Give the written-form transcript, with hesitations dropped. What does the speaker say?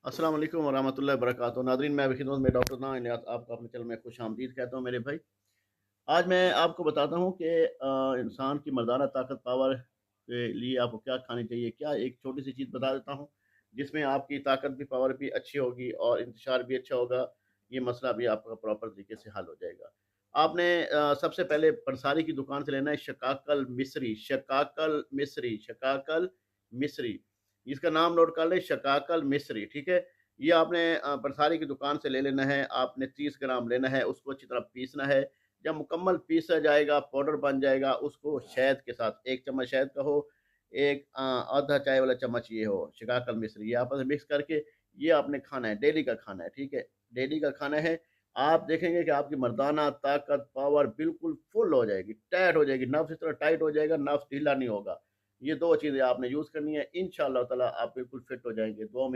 अस्सलाम वालेकुम वरहमतुल्लाहि वबरकातुहू। नादरीन, मैं अभी खिदमत में डॉक्टर ना इलियास आपका अपने चैनल में खुश आमदीद कहता हूँ मेरे भाई। आज मैं आपको बताता हूँ कि इंसान की मर्दाना ताकत पावर के लिए आपको क्या खानी चाहिए। क्या एक छोटी सी चीज़ बता देता हूँ जिसमें आपकी ताकत भी पावर भी अच्छी होगी और इंतशार भी अच्छा होगा। ये मसला भी आपका प्रॉपर तरीके से हल हो जाएगा। आपने सबसे पहले पंसारी की दुकान से लेना है शकाकल मिस्री, शकाकल मिस्री, शकाकल मिस्री। इसका नाम नोट कर लें, शकाकल मिस्री, ठीक है। ये आपने पंसारी की दुकान से ले लेना है। आपने 30 ग्राम लेना है, उसको अच्छी तरह पीसना है। जब मुकम्मल पीसा जाएगा, पाउडर बन जाएगा, उसको शहद के साथ 1 चम्मच शहद का हो, एक आधा चाय वाला चम्मच ये हो शिकाकल मिश्री, ये आपस में मिक्स करके ये आपने खाना है, डेली का खाना है, ठीक है? डेली का खाना है। आप देखेंगे कि आपकी मर्दाना ताकत, पावर बिल्कुल फुल हो जाएगी, टाइट हो जाएगी, नफ़्स इस तरह टाइट हो जाएगा, नफ़्स ढीला नहीं होगा। ये 2 चीज़ें आपने यूज़ करनी है, इंशाअल्लाह ताला आप बिल्कुल फिट हो जाएँगे। दुआ में